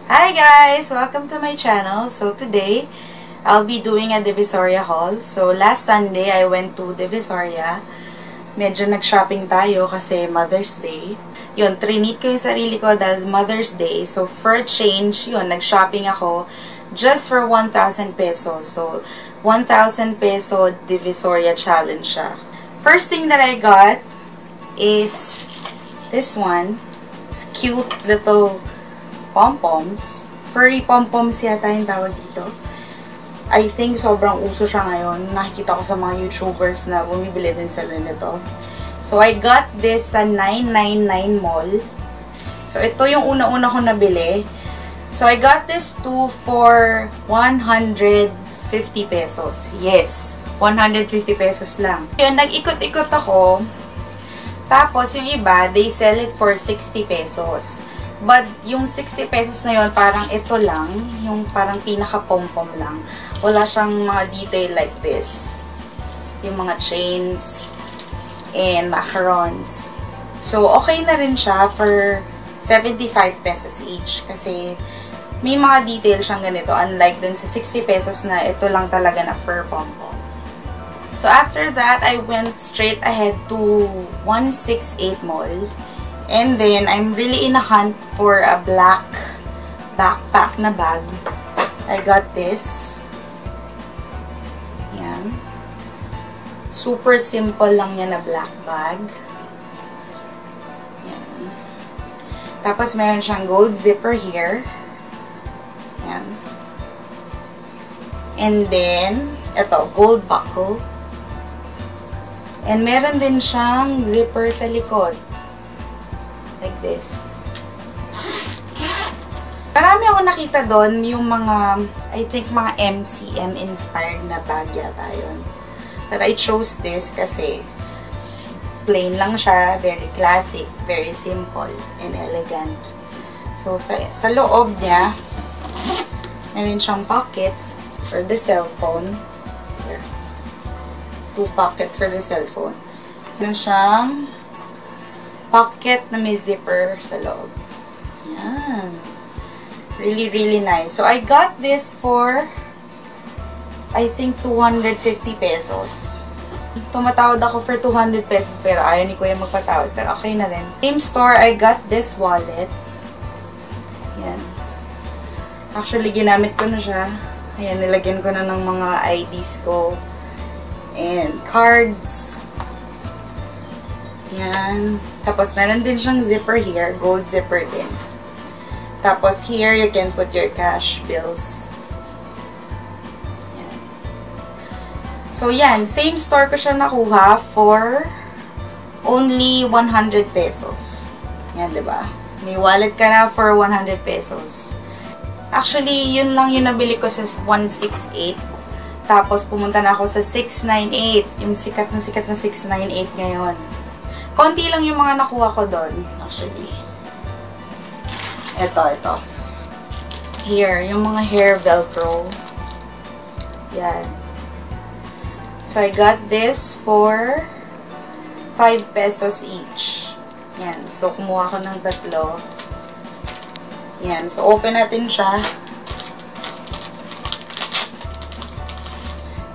Hi guys! Welcome to my channel. So today, I'll be doing a Divisoria haul. So last Sunday, I went to Divisoria. Medyo nag-shopping tayo kasi Mother's Day. Yun, trinit ko yung sarili ko dahil Mother's Day. So for a change, yun, nag-shopping ako just for 1,000 pesos. So 1,000 peso Divisoria challenge siya. First thing that I got is this one. It's cute little pom-poms. Furry pom-poms yata yung tawag dito. I think sobrang uso siya ngayon. Nakikita ko sa mga YouTubers na bumibili din sila nito. So, I got this sa 999 Mall. So, ito yung una-una ko nabili. So, I got this too for 150 pesos. Yes, 150 pesos lang. Yun, nag-ikot-ikot ako. Tapos, yung iba, they sell it for 60 pesos. But, yung 60 pesos na yun, parang ito lang. Yung parang pinaka-pom-pom lang. Wala siyang mga detail like this. Yung mga chains and macarons. So, okay na rin siya for 75 pesos each. Kasi, may mga detail siyang ganito. Unlike dun sa 60 pesos na ito lang talaga na fur pom-pom. So, after that, I went straight ahead to 168 Mall. And then, I'm really in a hunt for a black backpack na bag. I got this. Yan. Super simple lang yan na black bag. Yan. Tapos, meron siyang gold zipper here. Yan. And then, ito, gold buckle. And meron din siyang zipper sa likod. Like this. Marami ako nakita doon yung mga, I think mga MCM inspired na bag yata yun. But I chose this kasi plain lang siya, very classic, very simple, and elegant. So, sa loob niya, meron siyang pockets for the cellphone. Here. 2 pockets for the cellphone. Meron siyang pocket na may zipper sa loob. Yan. Really, really nice. So, I got this for, I think, 250 pesos. Tumatawad ako for 200 pesos, pero ayaw ni Kuya magpatawad. Pero okay na rin. Same store, I got this wallet. Yan. Actually, ginamit ko na siya. Ayan, nilagyan ko na ng mga IDs ko. And cards. Yan. Tapos, meron din siyang zipper here. Gold zipper din. Tapos, here, you can put your cash bills. Yan. So, yan. Same store ko siya nakuha for only 100 pesos. Yan, diba? May wallet ka na for 100 pesos. Actually, yun lang yung nabili ko sa 168. Tapos, pumunta na ako sa 698. Yung sikat na 698 ngayon. Konti lang yung mga nakuha ko doon, actually. Ito. Here, yung mga hair velcro. Yan. So, I got this for 5 pesos each. Yan. So, kumuha ko ng 3. Yan. So, open natin siya.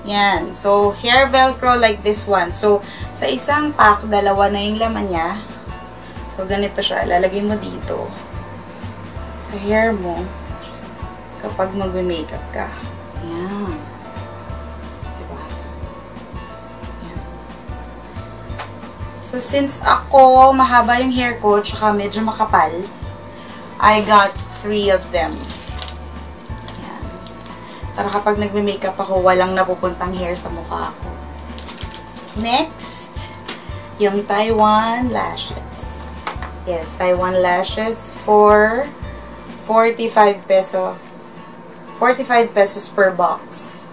Yan. So, hair velcro like this one. So, sa isang pack, 2 na yung laman niya. So, ganito siya. Lalagay mo dito. Sa hair mo. Kapag mag-makeup ka. Yan. Diba? Yan. So, since ako, mahaba yung hair ko, tsaka medyo makapal, I got 3 of them. Yan. Para kapag nag-makeup ako, walang napupuntang hair sa mukha ko. Next, yung Taiwan lashes. Yes, Taiwan lashes for 45 pesos per box.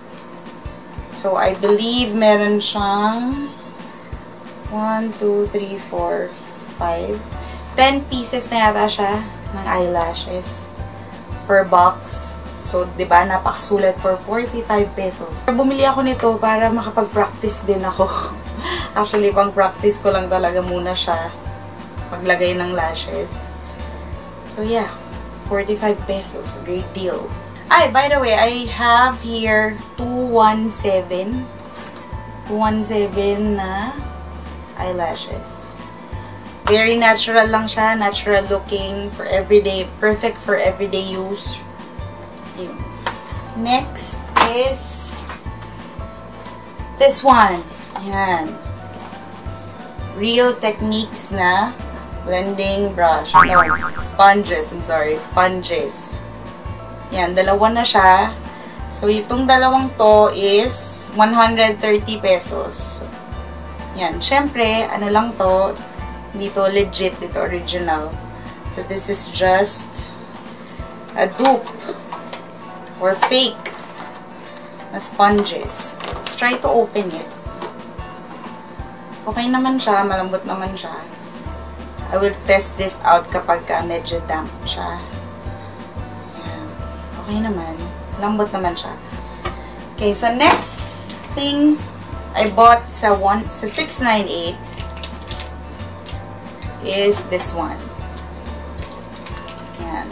So, I believe meron siyang 1, 2, 3, 4, 5, 10 pieces na yata siya ng eyelashes per box. So, diba, napakasulit for 45 pesos. Bumili ako nito para makapag-practice din ako. Actually, pang-practice ko lang talaga muna siya. Paglagay ng lashes. So, yeah. 45 pesos. Great deal. Ay, by the way, I have here 217 na eyelashes. Very natural lang siya. Natural looking for everyday. Perfect for everyday use. Yun. Next is this one. Ayan. Real Techniques na blending brush. No, sponges. I'm sorry. Sponges. Yan, dalawa na siya. So, itong dalawang to is 130 pesos. Yan. Syempre, ano lang to, hindi to legit, dito original. So, this is just a dupe or fake na sponges. Let's try to open it. Okay naman siya, malambot naman siya. I will test this out kapag medyo damp siya. Ayan. Okay naman. Lambot naman siya. Okay, so next thing I bought sa 698 is this one. Ayan.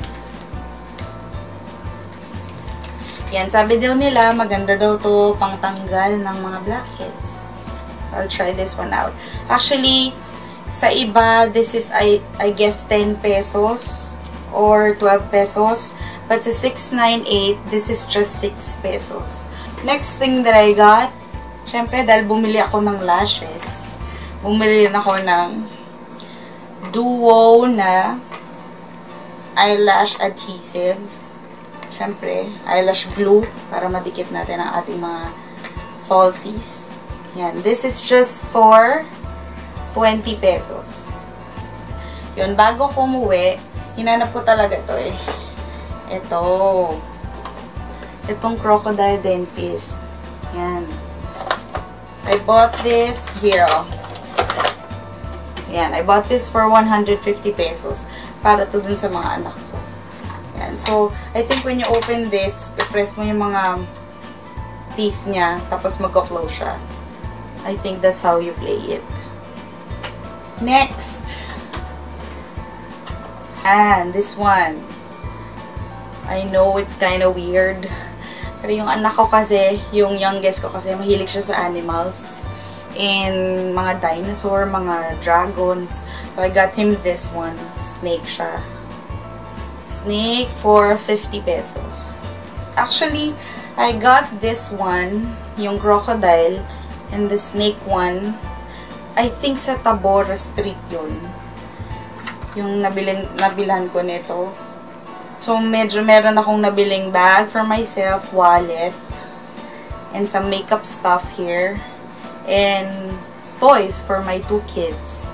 Yan, sabi daw nila, maganda daw to pangtanggal ng mga blackheads. So, I'll try this one out. Actually, sa iba, this is, I guess, 10 pesos or 12 pesos. But sa 698, this is just 6 pesos. Next thing that I got, syempre, dahil bumili ako ng lashes, bumili rin ako ng Duo na eyelash adhesive. Syempre, eyelash glue para madikit natin ang ating mga falsies. Yan. This is just for 20 pesos. Yun, bago ko umuwi, hinanap ko talaga to eh. Itong Crocodile Dentist. Yan. I bought this here, oh. Yan, I bought this for 150 pesos. Para to dun sa mga anak ko. Yan. So, I think when you open this, i-press mo yung mga teeth niya, tapos magko-close siya. I think that's how you play it. Next. And this one. I know it's kind of weird. Pero yung anak ko kasi, yung youngest ko kasi, mahilig siya sa animals. And mga dinosaur, mga dragons. So, I got him this one. Snake siya. Snake for 50 pesos. Actually, I got this one, yung crocodile, and the snake one, I think sa Tabora Street yun. Yung nabilhan ko nito. So, medyo meron akong nabiling bag for myself, wallet, and some makeup stuff here, and toys for my 2 kids.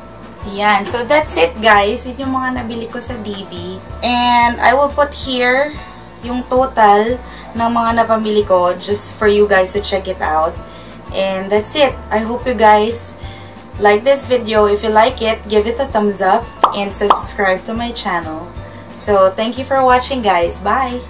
Yan. So, that's it, guys. Yun yung mga nabili ko sa DV. And, I will put here yung total ng mga napamili ko just for you guys to check it out. And, that's it. I hope you guys like this video. If you like it, give it a thumbs up and subscribe to my channel. So, thank you for watching, guys. Bye!